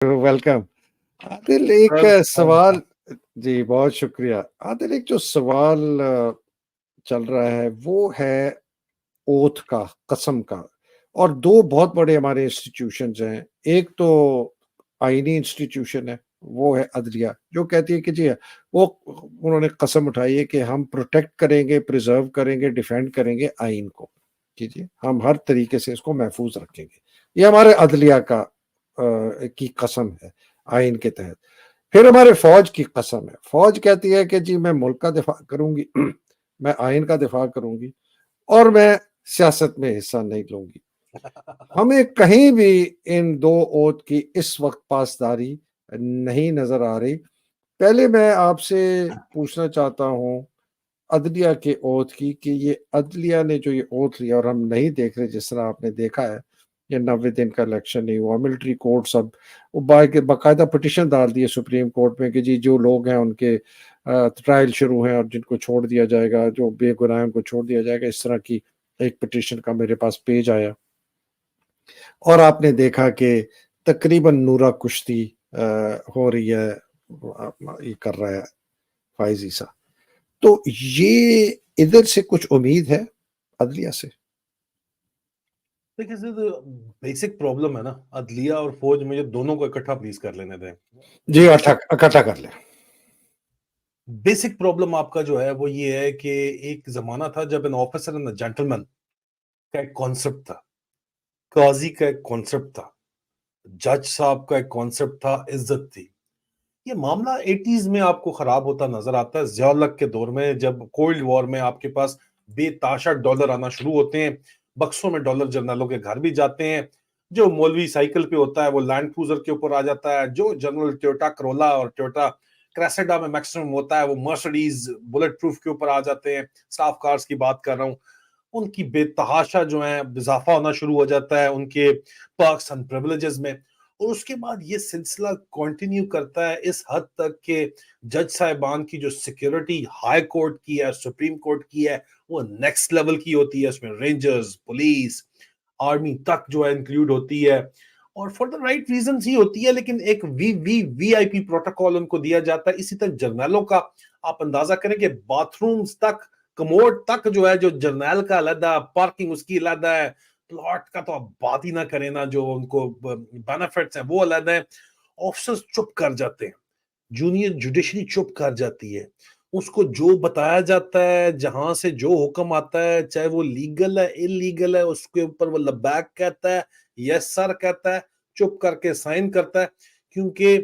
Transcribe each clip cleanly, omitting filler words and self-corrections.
Welcome. Adil एक sir सवाल। जी, बहुत शुक्रिया। आदिल एक जो सवाल चल रहा है वो है ओथ का, कसम का। और 2 बहुत बड़े हमारे इंस्टीट्यूशंस हैं। एक तो आईनी इंस्टीट्यूशन है, वो है अदलिया, जो कहती है कि जी वो उन्होंने कसम उठाई है कि हम प्रोटेक्ट करेंगे, प्रिज़र्व करेंगे, डिफेंड करेंगे आइन को, कि जी हम हर तरीके से इसको महफूज़ रखेंगे। ये हमारे अदलिया का की कसम है आइन के तहत। फिर हमारे फ़ौज की कसम है। फ़ौज कहती है कि जी मैं मुल्क का दिफ़ा करूँगी, मैं आइन का दिफ़ा करूँगी और मैं सियासत में हिस्सा नहीं लूँगी। हमें कहीं भी इन 2 ओथ की इस वक़्त पासदारी नहीं नज़र आ रही। पहले मैं आपसे पूछना चाहता हूँ अदलिया के ओथ की कि ये अदलिया ने जो ये ओथ लिया और हम नहीं देख रहे जिस तरह आपने देखा है, ये 90 दिन का इलेक्शन नहीं हुआ, मिलिट्री कोर्ट सब बाकायदा पिटीशन डाल दी है सुप्रीम कोर्ट में कि जी जो लोग हैं उनके ट्रायल शुरू हैं और जिनको छोड़ दिया जाएगा, जो बेगुनाह हैं उनको छोड़ दिया जाएगा। इस तरह की एक पिटीशन का मेरे पास पेज आया और आपने देखा कि तकरीबन नूरा कुश्ती हो रही है, ये कर रहा है फाइज़ ईसा। तो ये इधर से कुछ उम्मीद है अदलिया से? देखिए सर, बेसिक प्रॉब्लम है ना, अदलिया और फौज, मुझे दोनों को इकट्ठा प्लीज कर लेने दें। जी, इकट्ठा कर लें। बेसिक प्रॉब्लम आपका जो है वो ये है कि एक जमाना था जब एन ऑफिसर एंड जेंटलमैन का एक कॉन्सेप्ट था, काजी का एक कॉन्सेप्ट था, जज साहब का एक कॉन्सेप्ट था, इज्जत थी। ये मामला 80s में आपको खराब होता नजर आता है, ज़िया-उल-हक के दौर में, जब कोल्ड वॉर में आपके पास बेताशा डॉलर आना शुरू होते हैं, बक्सों में डॉलर जनरलों के घर भी जाते हैं। जो मौलवी साइकिल पे होता है वो लैंड क्रूजर के ऊपर आ जाता है, जो जनरल टोयोटा करोला और टोयोटा क्रेसेडा में मैक्सिमम होता है वो मर्सिडीज बुलेट प्रूफ के ऊपर आ जाते हैं। स्टाफ कार्स की बात कर रहा हूँ। उनकी बेतहाशा जो है इजाफा होना शुरू हो जाता है उनके पर्क्स एंड प्रिविलेजेस में। और उसके बाद ये सिलसिला कंटिन्यू करता है इस हद तक कि जज साहिबान की जो सिक्योरिटी हाई कोर्ट की है, सुप्रीम कोर्ट की है, वो नेक्स्ट लेवल की होती है। उसमें रेंजर्स, पुलिस, आर्मी तक जो है इंक्लूड होती है, और फॉर द राइट रीजन ही होती है। लेकिन एक वीआईपी प्रोटोकॉल उनको दिया जाता है। इसी तरह जर्नलों का आप अंदाजा करें कि बाथरूम्स तक, कमोड तक जो है, जो जर्नल का अलग, पार्किंग उसकी अलग है, प्लॉट का तो आप बात ही ना करें ना, जो उनको बेनिफिट्स हैं वो अलग है। ऑफिसर्स चुप कर जाते हैं, जूनियर जुडिशरी चुप कर जाती है। उसको जो बताया जाता है, जहां से जो हुक्म आता है, चाहे वो लीगल है इलीगल है, उसके ऊपर वो लबैक कहता है, यस सर कहता है, चुप करके साइन करता है। क्योंकि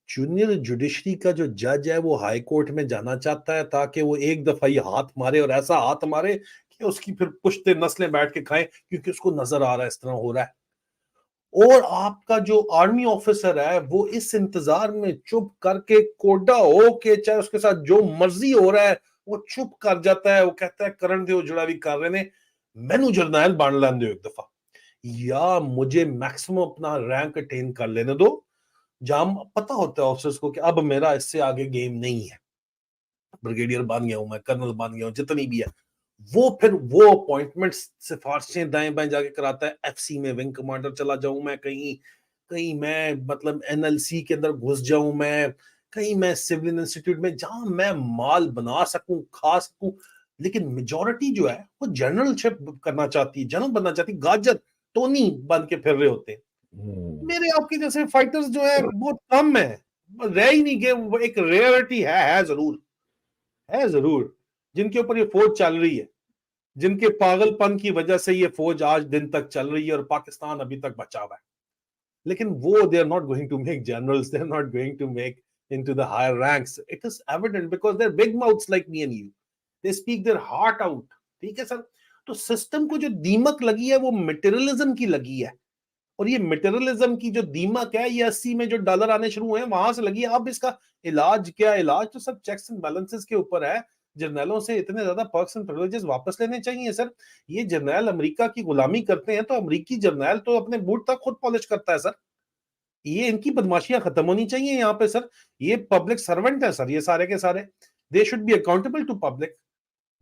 जूनियर जुडिशरी का जो जज है वो हाई कोर्ट में जाना चाहता है ताकि वो एक दफा ही हाथ मारे, और ऐसा हाथ मारे कि उसकी फिर पुश्ते नस्लें बैठ के खाएं, क्योंकि उसको नजर आ रहा है इस तरह हो रहा है। और आपका जो आर्मी ऑफिसर है वो इस इंतजार में चुप करके कोडा हो के, चाहे उसके साथ जो मर्जी हो रहा है, वो चुप कर जाता है। वो कहता है करण दो जड़ा भी कर रहे ने, मैनू जरनैल बन लें दो एक दफा, या मुझे मैक्सिमम अपना रैंक अटेन कर लेने दो। जहां पता होता है ऑफिसर्स को कि अब मेरा इससे आगे गेम नहीं है, ब्रिगेडियर बन गया हूं, मैं कर्नल बन गया हूं, जितनी भी है। वो फिर वो अपॉइंटमेंट सिफारिशें दाएं बाएं जाके कराता है। एफसी में विंग कमांडर चला जाऊं मैं, कहीं कहीं मैं मतलब एनएलसी के अंदर घुस जाऊं मैं, कहीं मैं सिविल इंस्टीट्यूट में, जहां मैं माल बना सकूं, खा सकूं। लेकिन मेजोरिटी जो है वो जनरलशिप करना चाहती है, जनरल बनना चाहती है। गाजर टोनी बन के फिर रहे होते हैं। हुँ। मेरे आपके जैसे फाइटर्स जो है बहुत कम है, रह ही नहीं गए। वो एक रेयरिटी है जरूर, है जरूर, जिनके ऊपर ये फौज चल रही है, जिनके पागलपन की वजह से ये फौज आज दिन तक चल रही है और पाकिस्तान अभी तक बचा हुआ है। लेकिन वो they are not going to make generals, they are not going to make into the higher ranks. It is evident because they're big mouths like me and you. They speak their heart out. ठीक है sir. तो system को जो दीमक लगी है वो materialism की लगी है। और ये मटेरियलिज्म की जो दीमक है, ये 80 में जो डॉलर आने शुरू हुए हैं वहां से लगी है। अब इसका इलाज क्या है? इलाज तो सब चेक्स एंड बैलेंसेस के ऊपर है। जर्नैलों से इतने ज्यादा पर्क्स एंड प्रिविलेजेस वापस लेने चाहिए सर। ये जर्नैल अमेरिका की गुलामी करते हैं तो अमेरिकी जर्नैल तो अपने बूट तक खुद पॉलिश करता है सर। ये इनकी बदमाशियां खत्म होनी चाहिए यहाँ पे सर। ये पब्लिक सर्वेंट है सर, ये सारे के सारे। They should be accountable to public.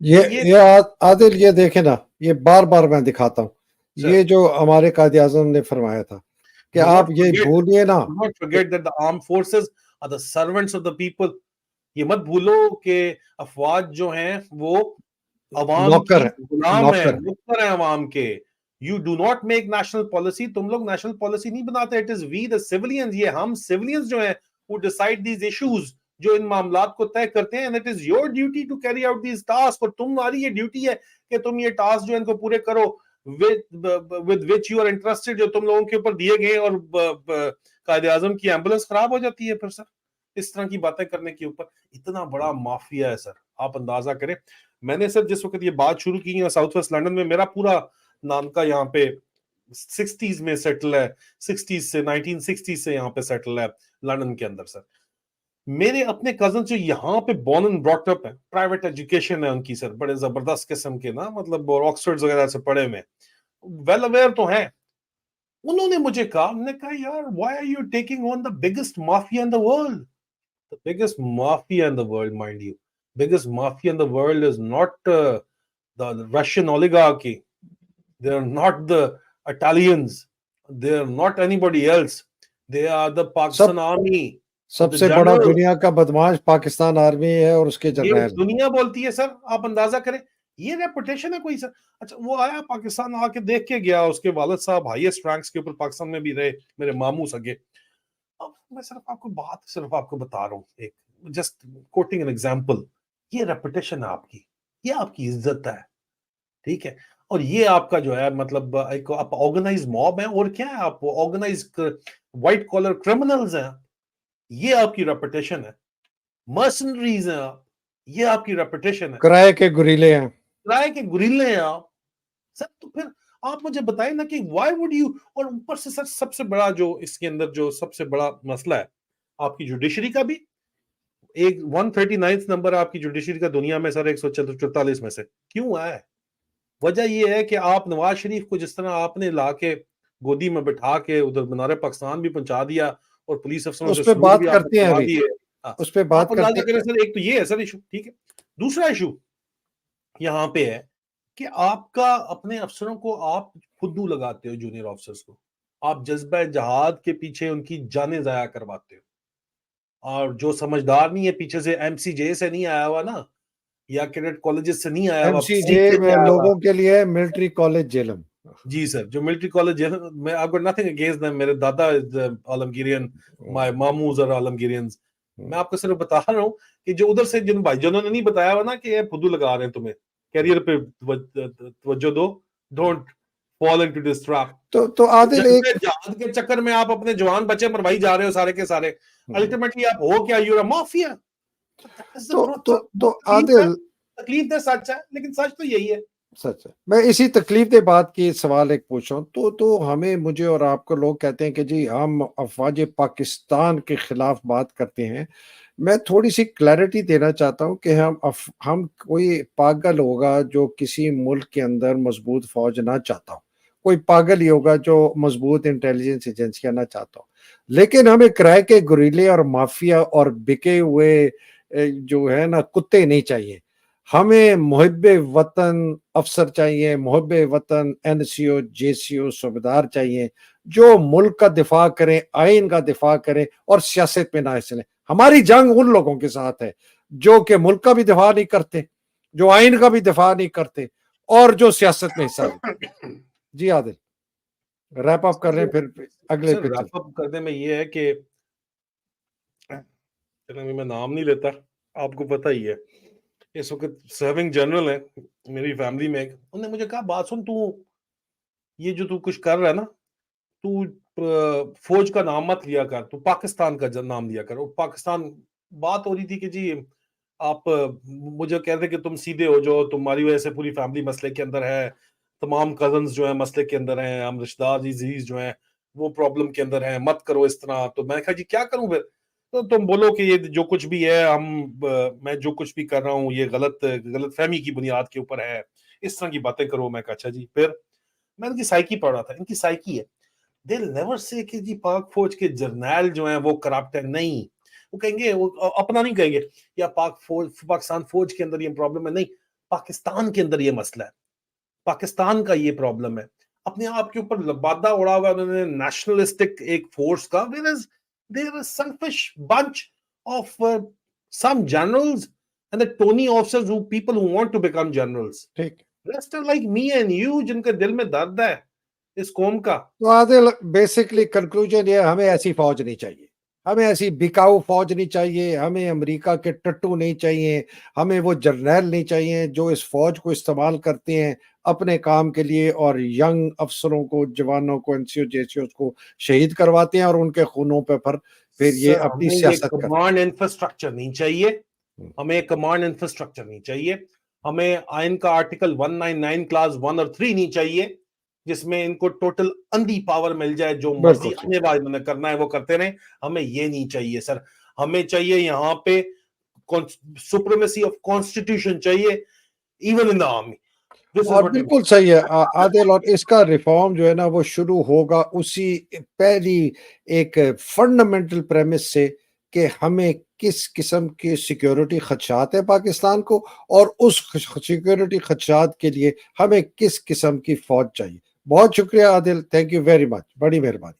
ये तो ये ये आदिल ये देखें ना, ये बार-बार मैं दिखाता हूँ। सर, ये जो हमारे कायदे-आज़म ने फरमाया था कि Do आप not ये forget, भूलिए ना do not forget that the armed forces are the servants of the people. ये मत भूलो कि अफवाज जो हैं वो अवाम नौकर की है, गुलाम है, नौकर है। नौकर है अवाम के। You do not make national policy, तुम लोग नेशनल पॉलिसी नहीं बनाते, it is we the civilians, ये हम सिविलियंस जो हैं who decide these issues, जो इन मामलात को तय करते हैं, and it is your duty to carry out these tasks, और तुम्हारी ये ड्यूटी है कि तुम ये टास्क जो इनको पूरे करो with which you are interested, जो तुम लोगों के ऊपर दिए गए। और कायदे आजम की एम्बुलेंस खराब हो जाती है फिर सर इस तरह की बातें करने के ऊपर। इतना बड़ा माफिया है सर, आप अंदाजा करें। मैंने सर जिस वक्त ये बात शुरू की है साउथ वेस्ट लंदन में, मेरा पूरा नानका यहाँ पे 60s में सेटल है, 60s से 1960 से यहाँ पे सेटल है लंदन के अंदर सर। मेरे अपने कजन जो यहाँ पे बॉर्न एंड ब्रॉट अप है, प्राइवेट एजुकेशन है उनकी सर, बड़े जबरदस्त किस्म के ना, मतलब ऑक्सफोर्ड वगैरह से पढ़े हुए, वेल अवेयर तो हैं। उन्होंने मुझे कहा, हमने कहा यार why are you taking on the biggest mafia in the world? The biggest mafia in the world, mind you, biggest mafia in the world is not the Russian oligarchy. They are not the Italians. They are not anybody else. They are the सब Pakistan army, the सबसे बड़ा generals. दुनिया का बदमाश Pakistan army है और उसके ये जर्नैल। दुनिया बोलती है सर, आप अंदाजा करें, ये रेपुटेशन है कोई सर। अच्छा, वो आया पाकिस्तान, आके देख के गया, उसके वालिद साहब हाईएस्ट रैंक्स के ऊपर पाकिस्तान में भी रहे, मेरे मामू सगे। अब मैं सिर्फ आपको बता रहा हूँ, एक जस्ट कोटिंग एन एग्जांपल। ये रेपुटेशन है आपकी, ये आपकी इज्जत है, ठीक है। और ये आपका जो है मतलब एक आप ऑर्गेनाइज मॉब है, और क्या है, आप ऑर्गेनाइज व्हाइट कॉलर क्रिमिनल्स हैं, ये आपकी रेपुटेशन है। मर्सनरीज हैं आप, ये आपकी रेपुटेशन है। किराए के गुरीले हैं। किराए के गुरिल्ले हैं आप सर। तो फिर आप मुझे बताएं ना कि व्हाई वुड यू। और ऊपर से सर सबसे बड़ा जो इसके अंदर जो सबसे बड़ा मसला है आपकी जुडिशरी का भी, एक 139 नंबर आपकी जुडिशरी का दुनिया में सर 144 में से। क्यों है? वजह यह है कि आप नवाज शरीफ को जिस तरह आपने ला के गोदी में बिठा के उधर मीनार पाकिस्तान भी पहुंचा दिया, और पुलिस अफसरों उस से पे सलूट बात भी आपने करते हैं करवा अभी, दिए। हाँ, उस पे आप बात अंदाजा करते करें हैं। सर, एक तो ये है सर इशू, ठीक है। दूसरा इशू यहाँ पे है कि आपका अपने अफसरों को आप खुद्दू लगाते हो, जूनियर ऑफिसर्स को आप जज्बा जहाद के पीछे उनकी जानें जाया करवाते हो। और जो समझदार नहीं है, पीछे से एमसीजे से नहीं आया हुआ ना, या कैडेट कॉलेजेस से नहीं आया हुआ, सीख एमसीजे के नहीं आया हुआ। लोगों के लिए मिलिट्री कॉलेज जेलम। जी सर, जो मिलिट्री कॉलेज है, मैं I got nothing against them, मेरे दादा इज आलमगीरियन, माय मामूज आर आलमगीरियंस। मैं आपको सिर्फ बता रहा हूँ कि जो उधर से जिन भाई जिन्होंने नहीं बताया हुआ ना कि ये फुद्दू लगा रहे हैं तुम्हें, कैरियर पे तवज्जो दो, don't fall into this trap. तो आदिल जज्बे एक जहाद के चक्कर में आप अपने जवान बच्चे मरवाई जा रहे हो सारे के सारे। अल्टीमेटली आप हो क्या? You're a mafia. तो तो तो तकलीफ है, आदिल तकलीफ है, सच है, लेकिन सच तो यही है। सच है। मैं इसी तकलीफ बात की सवाल एक पूछ रहा हूँ। तो हमें, मुझे और आपको लोग कहते हैं कि जी हम अफवाज पाकिस्तान के खिलाफ बात करते हैं। मैं थोड़ी सी क्लैरिटी देना चाहता हूँ कि हम कोई पागल होगा जो किसी मुल्क के अंदर मजबूत फौज ना चाहता हो, कोई पागल ही होगा जो मजबूत इंटेलिजेंस एजेंसियां ना चाहता हो। लेकिन हमें किराए के गुरीले और माफिया और बिके हुए जो है ना कुत्ते नहीं चाहिए। हमें मुहिब्बे वतन अफसर चाहिए, मुहिब्बे वतन एनसीओ जेसीओ सूबेदार चाहिए, जो मुल्क का दिफा करें, आइन का दिफा करें और सियासत में ना हिस्सा लें। हमारी जंग उन लोगों के साथ है जो कि मुल्क का भी दिफा नहीं करते, जो आइन का भी दिफा नहीं करते और जो सियासत में हिस्सा लेते। जी आदिल, रैप अप कर रहे हैं, फिर अगले सर पे चल। रैप अप करने में ये है कि चलो अभी मैं नाम नहीं लेता, आपको पता ही है, इस वक्त सर्विंग जनरल है मेरी फैमिली में एक, उन्होंने मुझे कहा बात सुन, तू ये जो तू कुछ कर रहा है ना, तू फौज का नाम मत लिया कर, तू पाकिस्तान का नाम लिया कर। और पाकिस्तान बात हो रही थी कि जी आप मुझे कह रहे थे कि तुम सीधे हो जाओ, तुम्हारी वजह से पूरी फैमिली मसले के अंदर है, तमाम कजन्स जो है मसले के अंदर हैं, हम रिश्तेदार अजीज जो हैं वो प्रॉब्लम के अंदर हैं, मत करो इस तरह। तो मैंने कहा जी क्या करूं फिर? तो तुम बोलो कि ये जो कुछ भी है मैं जो कुछ भी कर रहा हूँ ये गलत फहमी की बुनियाद के ऊपर है, इस तरह की बातें करो। मैं कहा अच्छा जी। फिर मैं इनकी साइकी पढ़ रहा था, इनकी साइकी है, दे नेवर से कि जी पाक फौज के जर्नैल जो हैं वो करप्ट है, नहीं। वो कहेंगे, वो अपना नहीं कहेंगे या पाकिस्तान फौज के अंदर ये प्रॉब्लम है, नहीं, पाकिस्तान के अंदर ये मसला है, पाकिस्तान का ये प्रॉब्लम है। अपने आप के ऊपर लबादा उड़ा हुआ है उन्होंने नेशनलिस्टिक एक फोर्स का, there is selfish bunch of some generals and the Tony officers who people who want to become generals. ठीक। Rest are like me and you जिनके दिल में दर्द है इस कौम का। तो आदिल, बेसिकली कंक्लूजन ये, हमें ऐसी फौज नहीं चाहिए, हमें ऐसी बिकाऊ फौज नहीं चाहिए, हमें अमेरिका के टट्टू नहीं चाहिए, हमें वो जर्नैल नहीं चाहिए जो इस फौज को इस्तेमाल करते हैं अपने काम के लिए और यंग अफसरों को, जवानों को, एनसीओ जेसीओ को शहीद करवाते हैं और उनके खूनों पे फिर ये सर अपनी हमें ये सियासत करते कमांड इंफ्रास्ट्रक्चर नहीं चाहिए, हैं। हमें कमांड इंफ्रास्ट्रक्चर नहीं चाहिए, हमें आयन का आर्टिकल 199 क्लास 1 और 3 नहीं चाहिए जिसमें इनको टोटल अंधी पावर मिल जाए, जो मर्जी बिल्कुल ठीक। आने वाले में करना है वो करते रहे। हमें ये नहीं चाहिए सर, हमें चाहिए यहाँ पे सुप्रीमेसी ऑफ कॉन्स्टिट्यूशन चाहिए, even in the army. This is और व्हाट बिल्कुल सही है आदिल, और इसका रिफॉर्म जो है ना वो शुरू होगा उसी पहली एक फंडामेंटल प्रेमिस से कि हमें किस किस्म के सिक्योरिटी खदशात है पाकिस्तान को, और उस सिक्योरिटी खदशात के लिए हमें किस किस्म की फौज चाहिए। बहुत शुक्रिया Adil, thank you very much, बड़ी मेहरबानी।